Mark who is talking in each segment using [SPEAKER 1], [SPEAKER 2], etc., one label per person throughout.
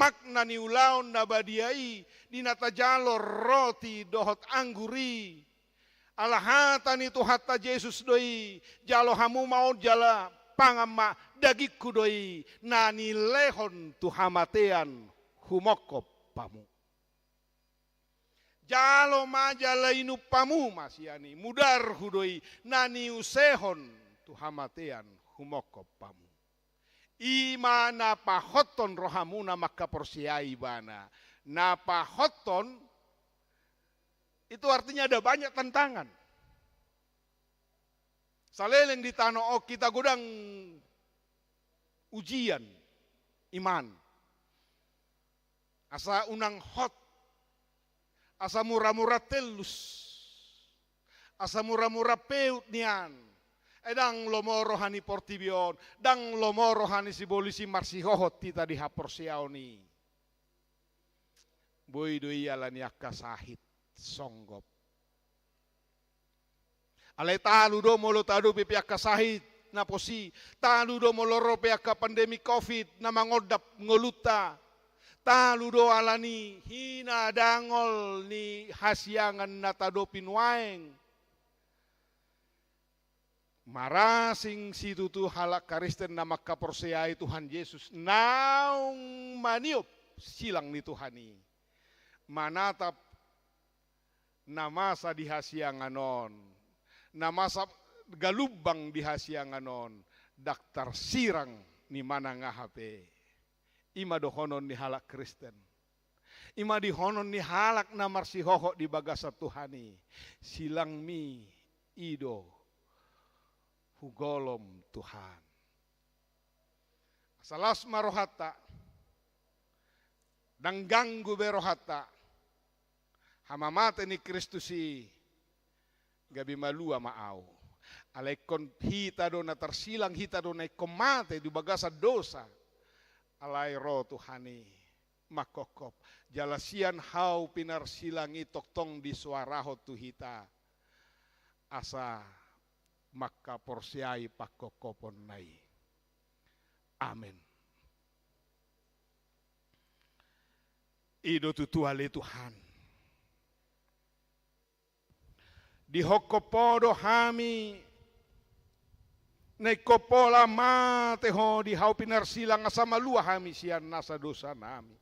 [SPEAKER 1] makna ni ulaon na badiai dinatajalo roti dohot angguri alahatan itu hatta Yesus doi jalo hamu mau jala pangama dagikku doi nani lehon tu hamatean humokop pamu jalo majala inu pamu masiani mudar hudoi nani usehon tu hamatean humokop pamu ima napahoton rohamuna maka porsiai bana. Napahoton itu artinya ada banyak tantangan. Saleleng di tanah oh kita godang ujian iman. Asa unang hot. Asa murah-murah telus. Asa murah-murah peut nian. Edang lomo rohani portibion, dang lomo rohani si bolisi marsihohot tita di haporsiaoni. Boy doi alani akka sahit songgop. Alai talu do molo tadu pipi akka sahit na posi, talu do molo rope akka pandemi covid na mangodap ngoluta. Talu do alani hina dangol ni hasiangan na tado pinwaeng. Marasing situ tu halak Kristen nama kaporseai Tuhan Yesus naung maniup silang ni Tuhani manatap namasa di hasianganon namasa galubang di hasianganon daktar sirang ni mana ngahape ima dohonon ni halak Kristen ima dihonon ni halak namar sihoho di bagasa Tuhani silang mi ido hugolom Tuhan. Salas marohata dan ganggu berohata hamamate ni Kristusi gabi malua maau. Alaikon hita do na tersilang hita do na ikomate di bagasa dosa. Alai roh Tuhani makokop jalasian hau pinar silang itoktong di suaraho tu hita asa maka porsiai pakokopon nai. Amin. Ido tutuale Tuhan. Di hokopodo hami nekopola mate ho di hau pinar silang asama lua hami sian nasa dosa nami.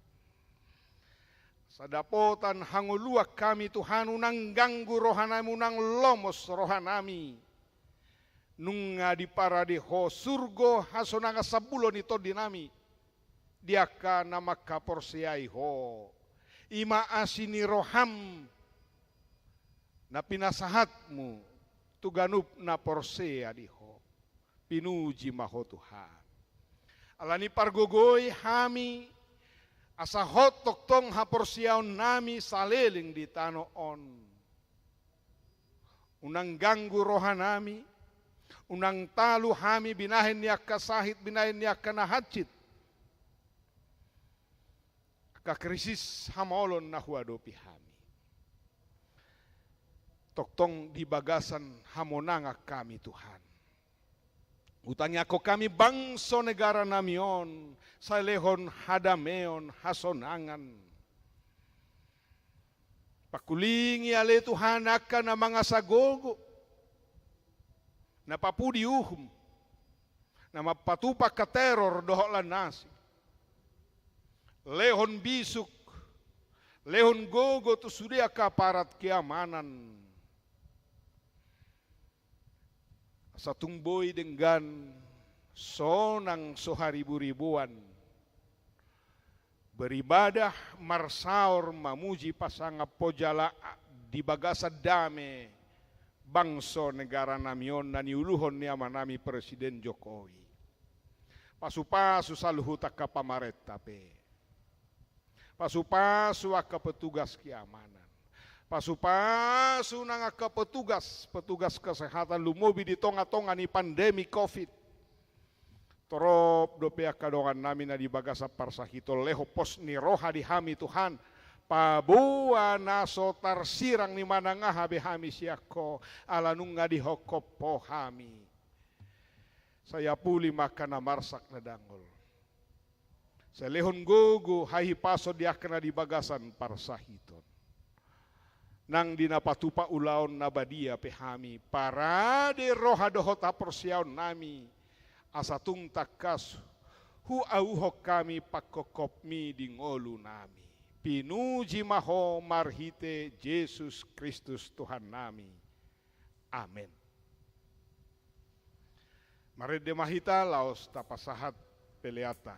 [SPEAKER 1] Sadapotan hangulua kami Tuhan unang ganggu rohanami unang lomos rohanami. Nunga di para di ho surgo hasonanga sabulon ito dinami diaka nama kaporsiai ho ima asini roham na pinasahatmu tuganup na porsea di ho pinuji maho Tuhan alani pargogoy hami asa hotok tong haporsiaon nami saleling di tanoon unang ganggu rohanami unang talu hami binahin niya kasahit, binahin niya kanahacit. Kakrisis hamolon na huadopi hami. Toktong di bagasan hamonanga kami Tuhan. Utangnya ko kami bangso negara namion, sa lehon hadameon hasonangan. Pakulingi ale Tuhan akan na mga sagogo. Napapudi uhum na mapatupak ka teror doholan nasi lehon bisuk lehon gogo tu sudia ka parat keamanan sa tungboy denggan sonang soharibu-ribuan beribadah marsaor mamuji pasanga pojala di bagasa dame bangso negara namion na niuluhon niya manami Presiden Jokowi. Pasupasu saluhuta ka pamareta pe. Pasupasu ka petugas keamanan. Pasupasu nang ka petugas kesehatan lumobi di tonga-tonga ni pandemi COVID. Torop dope kadongan nami na di bagasa parsahito leho pos ni roha di hami Tuhan. Pabua naso tarsirang ni mana nga habe hami siyako alanung nga di hokopo hami. Saya puli maka na marsak na dangol. Selehon gogo hai paso dia kena di bagasan parsahiton. Nang dinapatupa ulaon nabadia pehami para de roha dohota persiaon nami asatung takas hu auhok kami pakokopmi di ngolu nami. Pinuji maho marhite Yesus Kristus Tuhan nami. Amin. Marede mahita laos tapasahat peleata.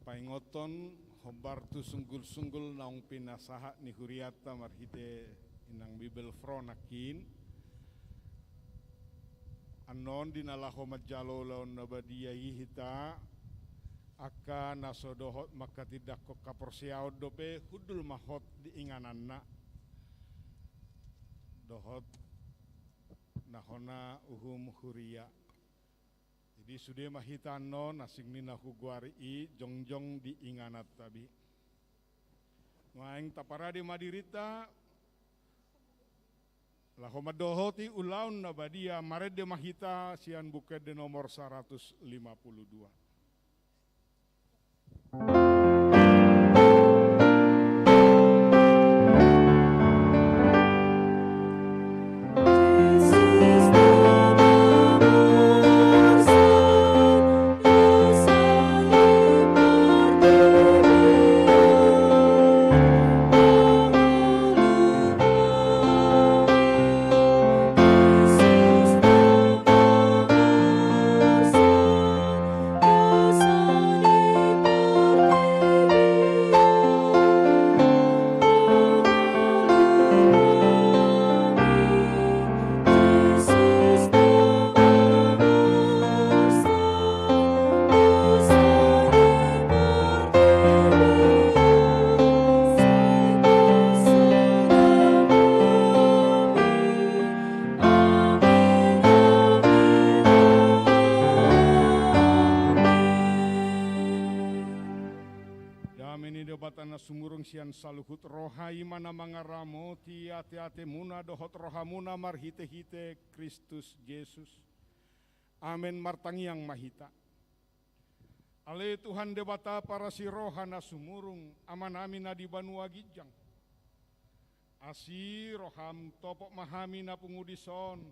[SPEAKER 1] Paingoton hobartu sunggul-sunggul naung pinasaha ni huriata marhite inang bibel fronakin anon dinalaho majalo laon nabadiyai hita aka nasodohot maka tidak ko kaporsiaod dope hudul mahot diingananna dohot nahona uhum huria. Jadi sudah mahitano nasing nina huguari i jongjong di inganat tabi. Maeng tapara di madirita lahomadohoti ulaun nabadia marede mahita sian buket de nomor 152. na sumurung sian saluhut rohai mana mangaramoti ate-ate muna dohot rohamuna marhite-hite Kristus Yesus. Amen martangiang mahita. Ale Tuhan debata para si roha na sumurung aman amin na di banua gijang. Asi roham topok mahami na pungudison.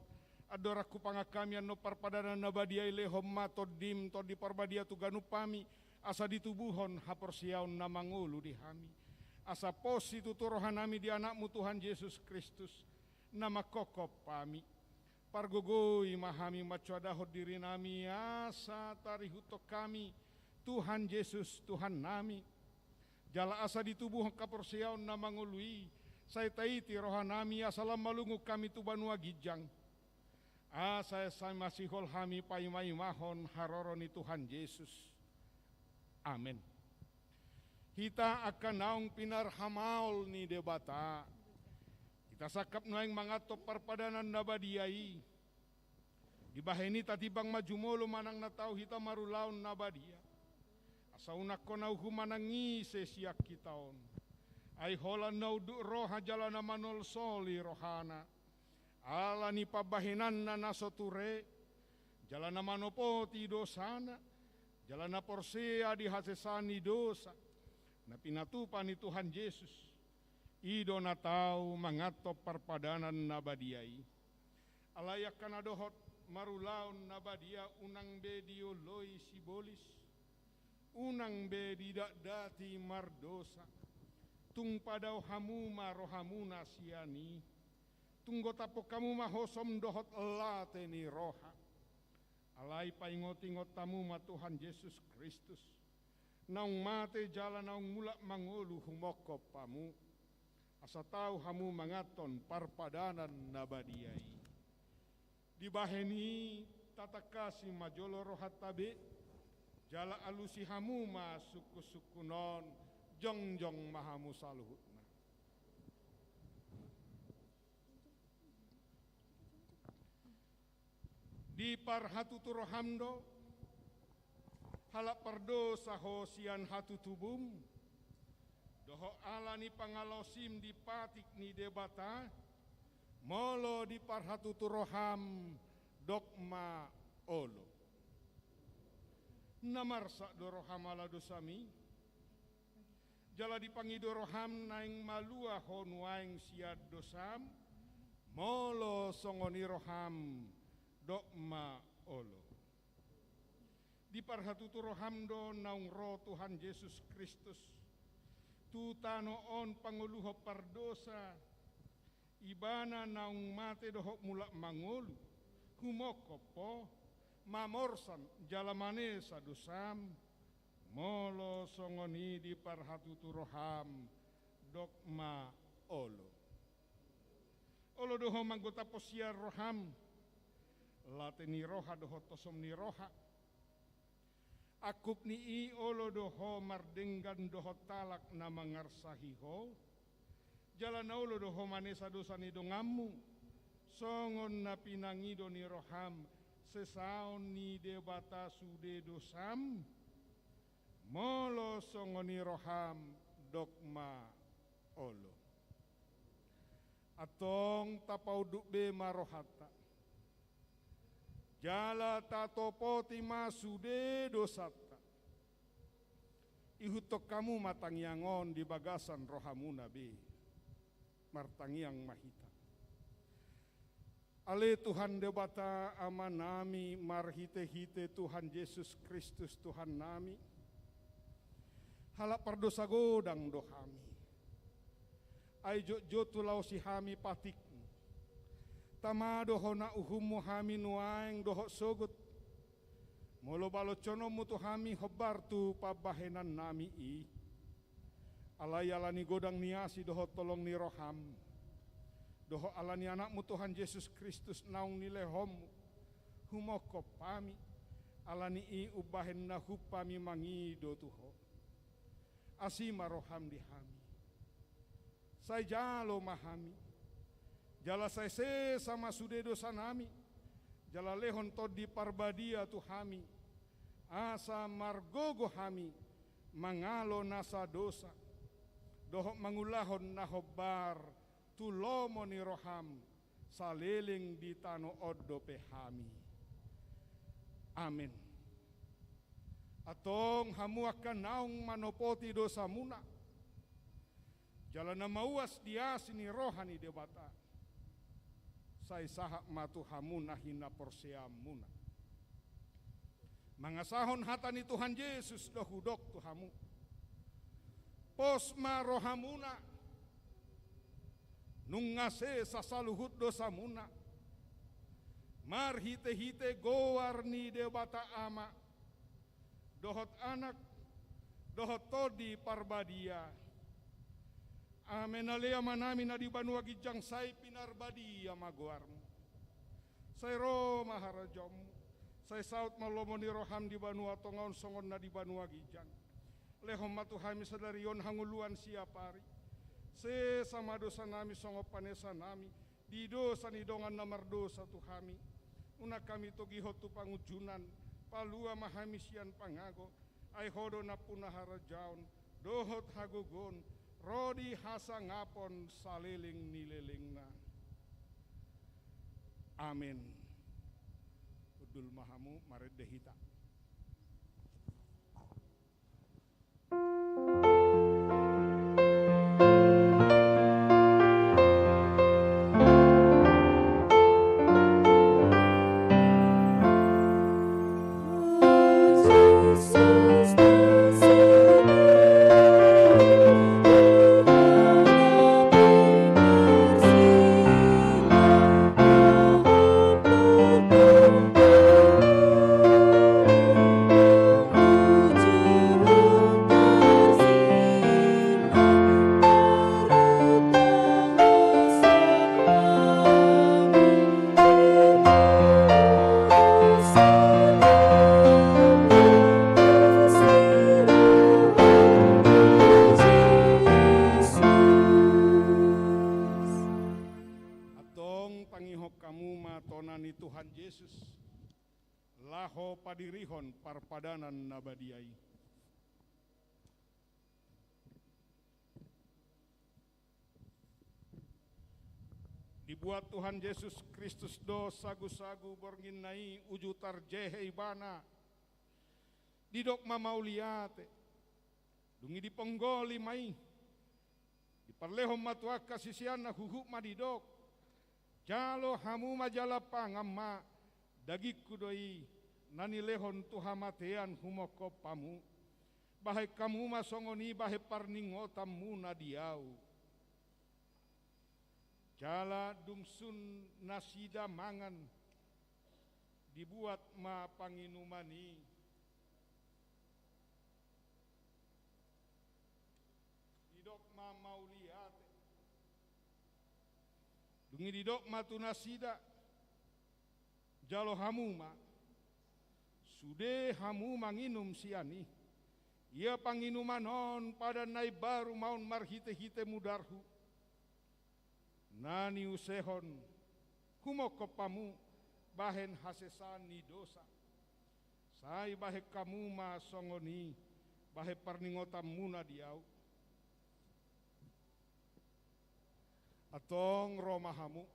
[SPEAKER 1] Adoraku pangakamian no parpadanan na badia ilehom matodim to di parbadia tu ganupami. Asa ditubuhon haporsiaon na mangulu di hami. Asa posi tuturohan nami di anakmu Tuhan Yesus Kristus. Nama kokop pami. Pargogoy mahami macuadahod diri nami. Asa tarihutok kami. Tuhan Yesus Tuhan nami. Jala asa ditubuhon kaporsiaon na mangului. Saya taiti rohan nami asalam malungu kami tu banua gijang. Asa masih hol hami paimai mahon haroroni Tuhan Yesus. Amin. Kita akan naung pinarhamaul ni debata. Kita sakap naing mangatop parpadanan nabadiai. Di baheni tatibang majumolo manang natau hita marulaun nabadia. Asa unak ko nauhu manangi sesiak kitaon. Ay holan naudu roha jalana manol soli rohana. Ala ni pabahinan na nasoture. Jalana manopoti dosana. Jalan na porsea di hasesani dosa. Na pinatupan ni Tuhan Yesus. Ido na tau mangatop parpadanan nabadiai. Alayak kanadohot marulaon nabadia unang bedio loi sibolis. Unang bedi dati mardosa. Tung padaw hamuma rohamuna siani. Tunggo tapo kamu mahosom dohot late ni roha. Alay paingot-ingot tamu ma Tuhan Yesus Kristus. Naung mate jalan naung mulak mangulu humokop pamu. Asa tau hamu mangaton parpadanan nabadiai. Di baheni tatakasi majolo rohat tabe. Jala alusi hamu ma suku-sukunon jong-jong mahamu saluhutna. Di parhatu turohamdo halap pardo sahosian hatu tubum doho ala ni pangalosim di patik ni debata molo di parhatu turoham dokma olo namarsa doroham ala dosami jala dipangi doroham naing malua honwaing siad dosam molo songoni roham dokma olo. Di parhatutu rohamdo naung roh Tuhan Yesus Kristus. Tutano on panguluho pardosa. Ibana naung mate dohok mulak mangulu. Humokopo mamorsan jalamane sadusam. Molo songoni di parhatutu roham dokma olo. Olo doho manggota posiar roham. Late ni roha doho tosom ni roha. Akup ni i olo doho mardenggan doho talak na mangarsahiho. Jalan olo doho manesa dosa ni dongamu. Songon na pinangido ni roham. Sesaon ni debata sude dosam. Molo songon ni roham dokma olo. Atong tapau dukbe marohata. Jala tatopoti masude dosata. Ihutok kamu matangyangon di bagasan rohamuna be. Martangyang mahita. Ale Tuhan debata amanami marhite-hite Tuhan Yesus Kristus Tuhan nami. Halap pardosa godang dohami. Ay jo tulau si hami patik. Tama doho na uhumu hami nuaeng doho sogut. Molo balocono mutu hami hobar tu pabahenan nami i. Alayalani godang niasi doho tolong ni roham. Doho alani anakmu Tuhan Yesus Kristus naung nilehom. Humokop pami. Alani i ubahen na hupami mangido tuho. Asima roham di hami. Say jalo mahami. Jala say se sama sude dosa nami. Jala lehon tod di parbadia tu hami. Asa margogo hami. Mangalo nasa dosa. dohok mangulahon na hobbar tulomo ni roham saliling di tano oddo pehami. Amin. Atong hamuakan naung manopoti dosa muna. Jalan na mauas dia sini rohani debata. Say sahak matu hamuna hina porseam muna. Mangasahon hata ni Tuhan Yesus dohudok tuhamu. Posma rohamuna. Nungase sasaluhut dosa muna. Marhite-hite goar ni debata ama. Dohot anak, dohot todi parbadia. Amen alea manami na di banua gijang say pinarbadia maguarmu. Say ro maharajamu. Say saut malomo ni roham di banua tongaon songon na di banua gijang. Lehom matuhami sadarion hanguluan siapari. Se sama dosa nami songo panesa nami. Di dosa ni dongan namar dosa tuhami. Una kami togi hotu pangujunan. Palua mahamisian pangago. Ay hodo na punahara jaon. Dohot hagogon. Rodi hasa ngapon saliling nililingna. Amin. Udul mahamu maredehita. Padirihon parpadanan nabadiai. Dibuat Tuhan Yesus Kristus do sagu-sagu bornginai ujutar jehe ibana. Didok mamauliate. Dungi dipenggoli mai. Diparlehom matuak kasisiana huhuk madidok. Jalo hamu majala pangamma. Dagiku doi. Nani lehon tuhamatean humoko pamu. Bahai kamu masongoni bahai parningotam muna diau. Jala dungsun nasida mangan. Dibuat ma panginumani. Didok ma mauliate. Dungi didok ma tunasida. Jalo hamuma. Sude hamu manginum siani. Ia panginumanon pada nai baru maun marhite-hite mudarhu. Nani usehon humokopamu bahen hasesani dosa. Sai bahe kamu ma songoni bahe parningotam muna diau. Atong romahamu.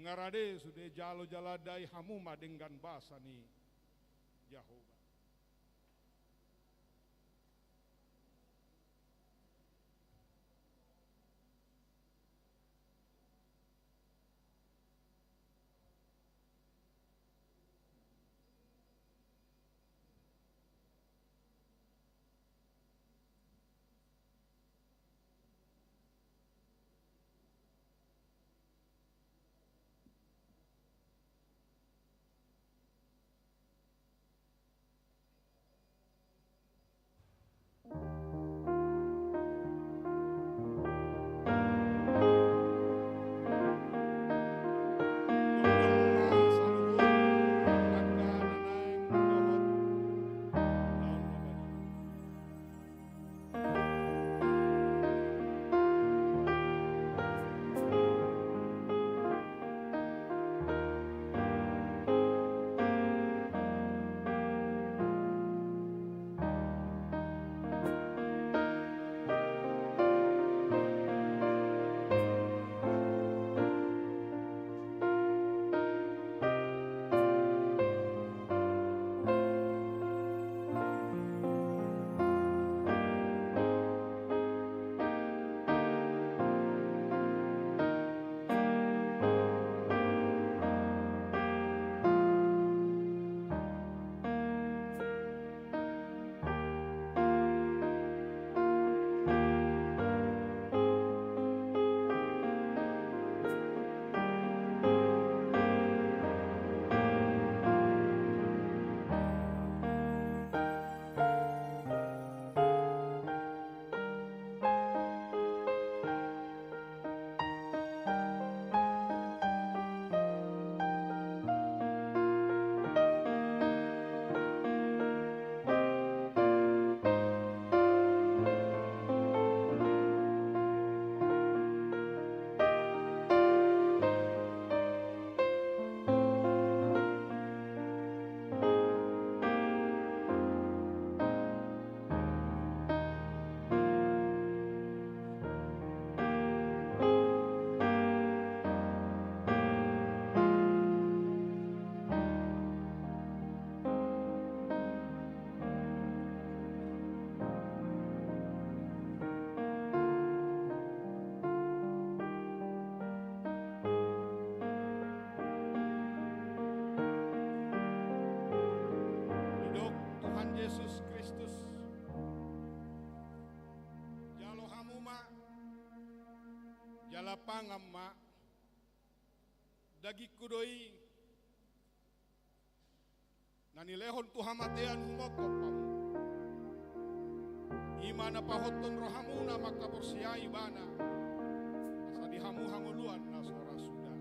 [SPEAKER 1] Ngarade sude jalo jaladai hamu ma dengan basa ni Yahova. jalapang amma dagi kudoi nanilehon tuhamatean humokopam imana pahoton rohamuna maka porsiai bana asa dihamu hanguluan na sora sudah.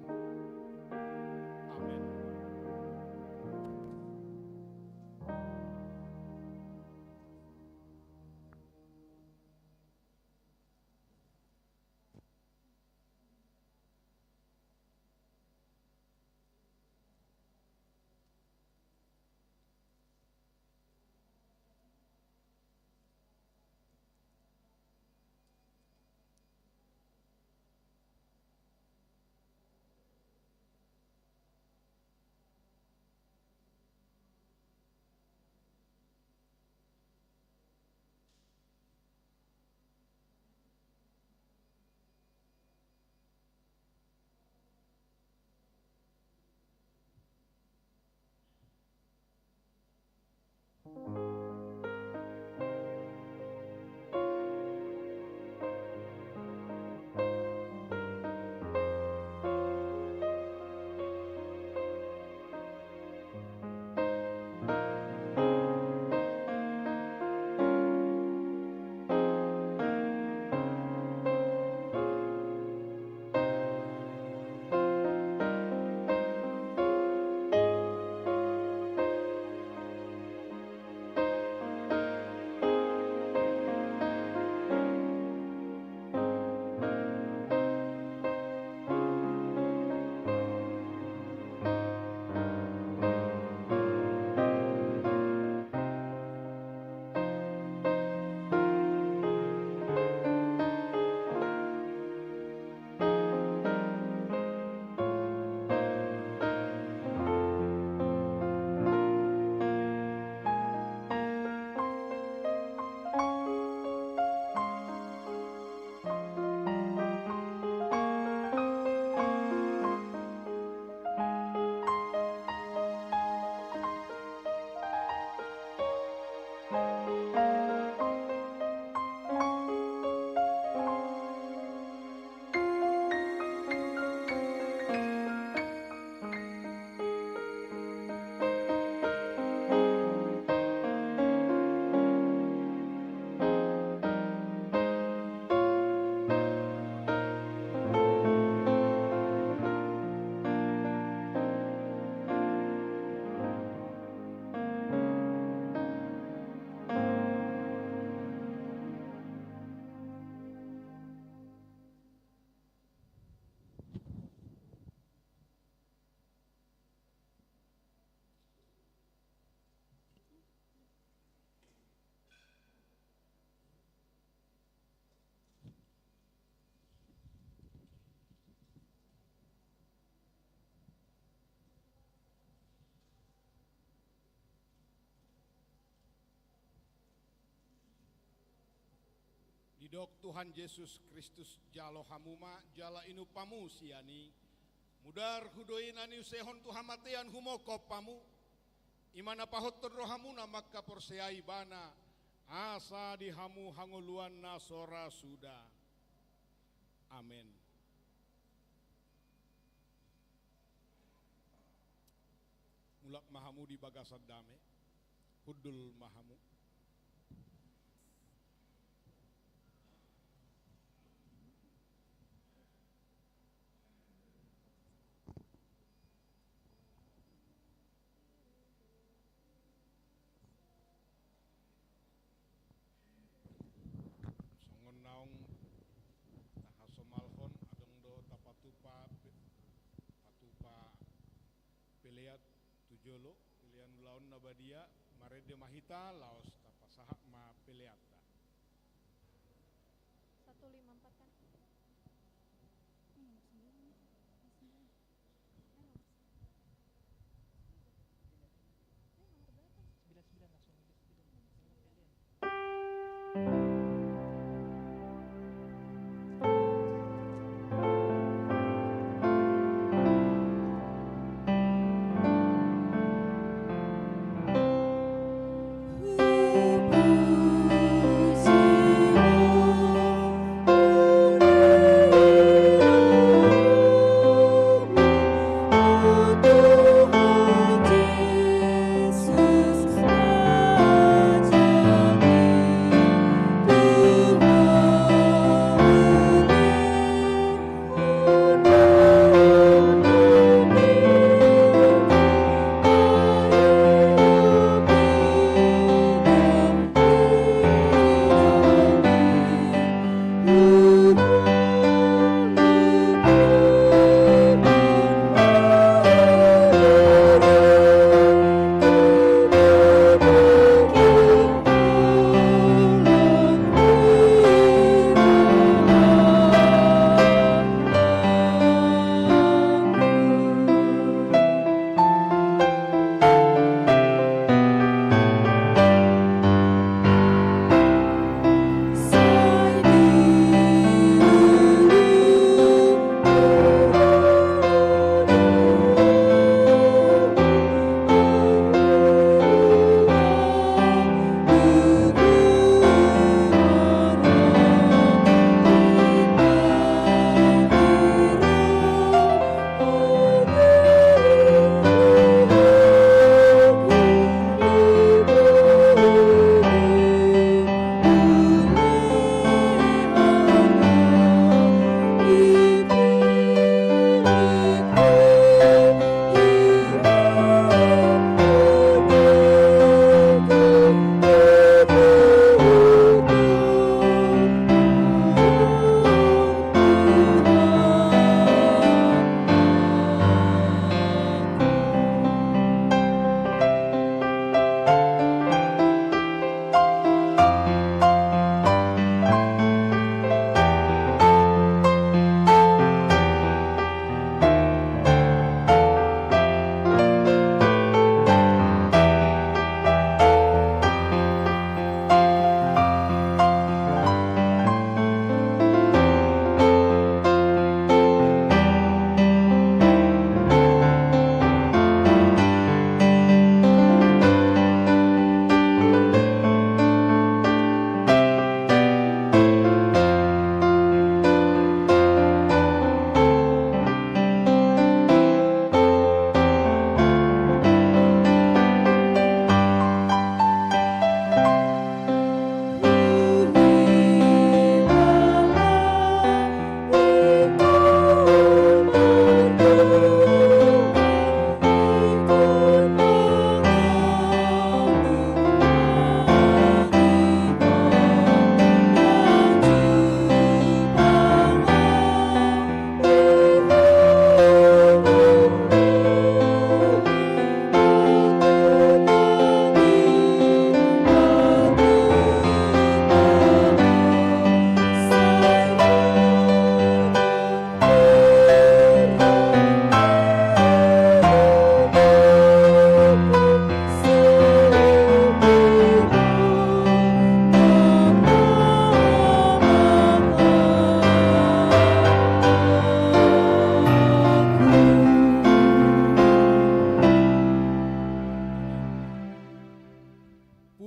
[SPEAKER 1] Amin. Didok Tuhan Yesus Kristus jalo hamuma jala inu pamu siani mudar hudoin ani usehon tuhamatean humoko pamu imana pahoton rohamuna maka porseai bana asa dihamu hanguluan nasora sudah. Amin. Mulak mahamu di bagasan dame hudul mahamu naong tahasomalhon ageng do tapatupa peleat tujolo pilihan laon nabadia marede mahita laos tapasaha ma peleata
[SPEAKER 2] 154 kan?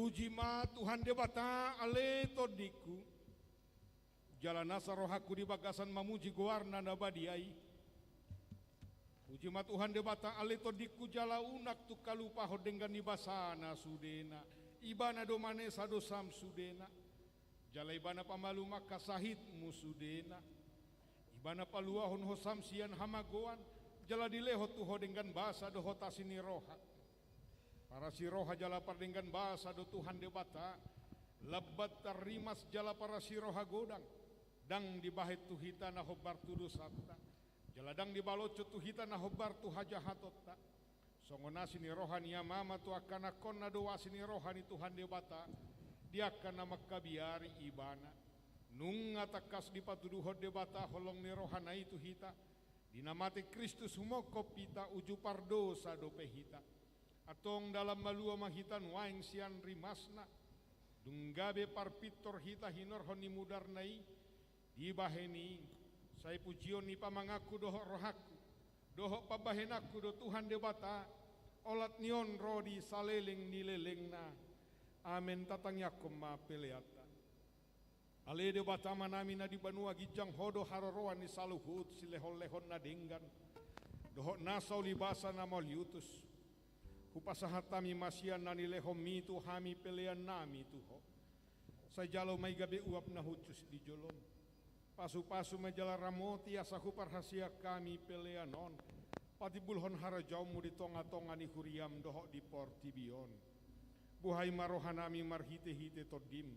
[SPEAKER 1] muji ma Tuhan debata ale todiku. Jalan nasa rohaku di bagasan mamuji goarna nabadiai. Muji ma Tuhan debata ale todiku jala unak tu kalupa hodenggan ibasana sudena. Ibana domane sadosam sudena. Jala ibana pamalu maka sahitmu sudena. Ibana paluahon hosam sian hamagoan. Jala dileho tu hodenggan basa dohota sini roha. Para si roha jala pardenggan basa do Tuhan debata. Lebat tarimas jala para si roha godang. Dang dibahit tuhita na hobar tudu sabta. Jaladang dibaloco tuhita na hobar tu hajahatotta. Songona sini rohani ya mama tu akan akon na doa sini rohani Tuhan debata. Dia akan makabiari ibana. Nung atakas di patuduhod debata holong ni rohana itu hita. Dinamati Kristus humoko pita uju pardosa dope hita. Atong dalam malua mahitan waing sian rimasna. Dunggabe parpitor hita hinor honi mudar nai. Di baheni saya pujion ni pamangaku doho rohaku doho pabahenaku do Tuhan debata olat nion rodi saleleng nilelengna amen tatangnya koma peleata ale debata manami na di banua gijang hodo haroroan ni saluhut silehon-lehon na denggan doho nasau libasa na moliutus hupasahatami masian na nilehom mitu hami pelean nami tuho saya jalo may gabi uap na hucus di jolom. Pasu-pasu majala ramoti asaku parhasia kami peleanon. Pati bulhon harajaumu di tonga-tonga ni huriam doho di portibion. Buhai marohanami marhite-hite todim.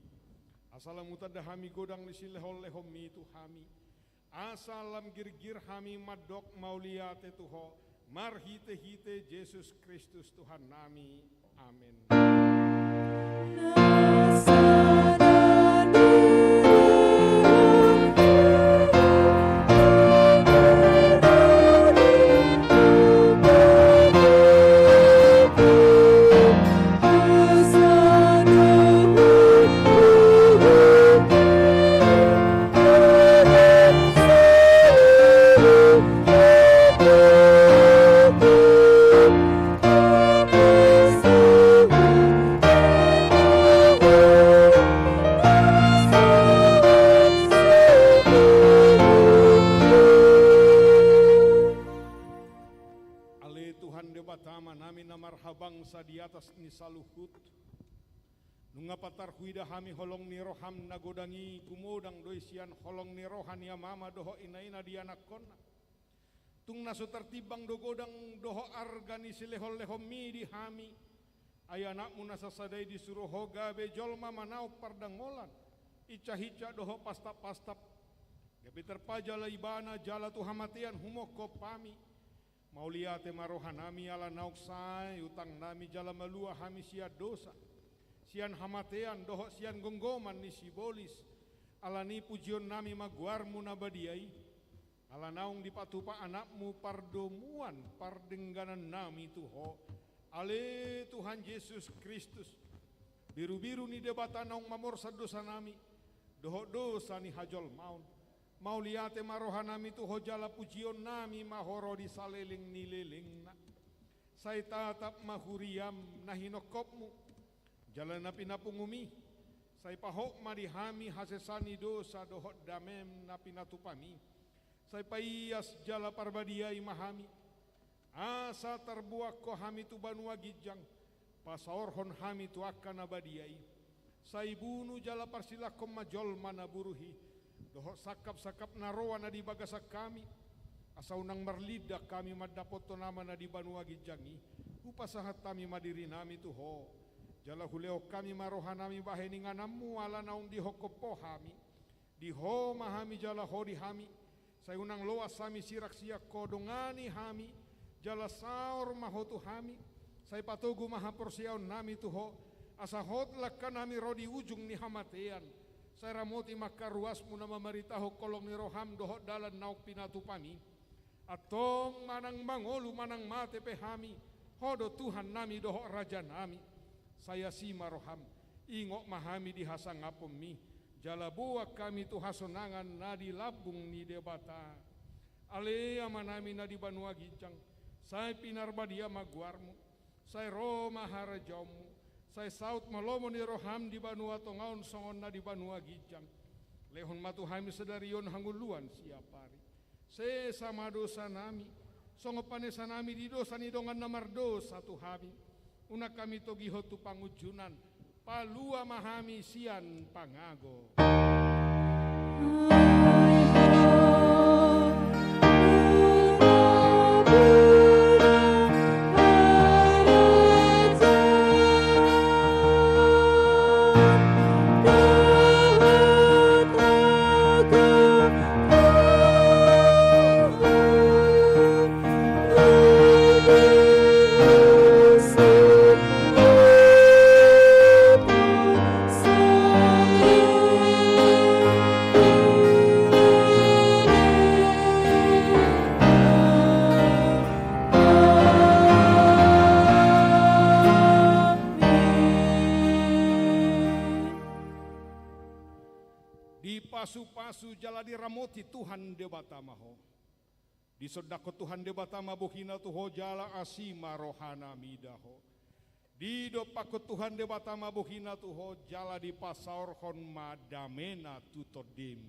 [SPEAKER 1] Asalamutan dahami godang ni silehol-lehom itu hami. Asalam gir-gir hami madok mauliate tuho. Marhite-hite Yesus Kristus Tuhan nami. Amin. Bangsa di atas ni saluhut nunga patar huida hami holong ni roham nagodangi kumodang doisian holong ni rohan ya mama doho ina di anak kona tung naso tertibang do godang doho argani silehol-lehom mi di hami ayanakmu nasasadai disuruh hoga bejolma manau pardangolan ica-hica doho pastap-pastap gabi terpajala ibana jala tu hamatian humoko pami Mauliate marohanami ala nauksai utang nami jala malua hami sia dosa sian hamatean doho sian gonggoman ni sibolis ala ni pujion nami maguarmu nabadiai ala naung dipatupa anakmu pardomuan pardengganan nami tuho ale Tuhan Yesus Kristus biru-biru ni debata naung mamorsa dosa nami doho dosa ni hajol maun Mauliate marohanami tu hojala pujion nami mahoro di saleleng nilelengna. Saya tatap mahuriam nahinokopmu. Jalan napi napungumi. Saya pahok madihami hasesani dosa dohot damem napi natupami. Saya paias jala parbadiai mahami. Asa terbuak ko hami tu banua gijang. Pasaorhon hami tu akan abadiai. Saya bunuh jala parsilakom majol mana buruhi. Doho sakap-sakap naroa na di bagasak kami. Asau nang marlida kami madapoto nama na di banua gijangi. Upasahat kami madiri nami tuho. Jala huleo kami maroha nami baheni nganamu ala naung dihokopo hami. Diho mahami jala hodi hami. Sayunang loas sami sirak siak kodongani hami. Jala saor mahotu hami. Say patugu mahaporsiaon nami tuho. Asahot lakkan nami rodi ujung ni hamatean. Saya ramoti maka ruasmu nama maritaho kolong ni roham dohot dalan nauk pinatupami. Atong manang mangolu manang mate pehami. Hodo Tuhan nami dohot raja nami. Saya sima roham. Ingok mahami di hasang apumi. Jala buak kami tu hasonangan nadi labung ni debata. Ale amanami nadi banua gijang. Saya pinarbadia maguarmu. Saya roma harajaumu. Saya saut malomo ni roham di banua tongaon songon na di banua gijang. Lehon matu hami sedarion hanguluan siapari. Se sama dosa nami. Songo panesa nami di dosa ni dongan namar dosa tu hami. Una kami togi hotu pangujunan. Palua mahami sian pangago. Pasu-pasu jala diramoti Tuhan debatamaho. Di sodako Tuhan debatama bohina tuho jala asima rohana midaho. Di dopako Tuhan debatama bohina tuho jala di pasaor hon madamena tutodem.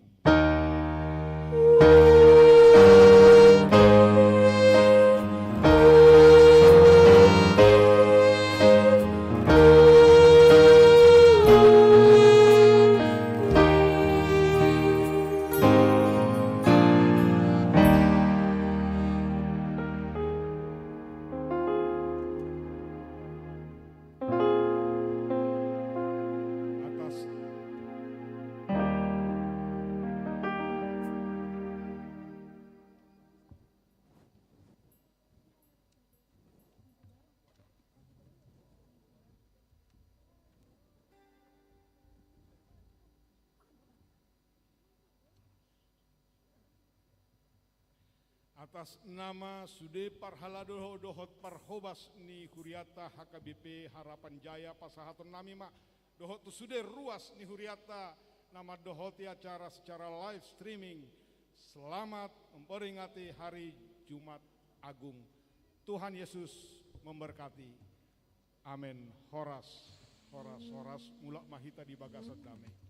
[SPEAKER 1] Atas nama Sude Parhalado Dohot Parhobas ni Huriata HKBP Harapan Jaya Pasahaton nami mak dohot tu Sude ruas ni Huriata nama dohoti acara secara live streaming. Selamat memperingati hari Jumat Agung. Tuhan Yesus memberkati. Amin. Horas mulak mahita di bagasat damai.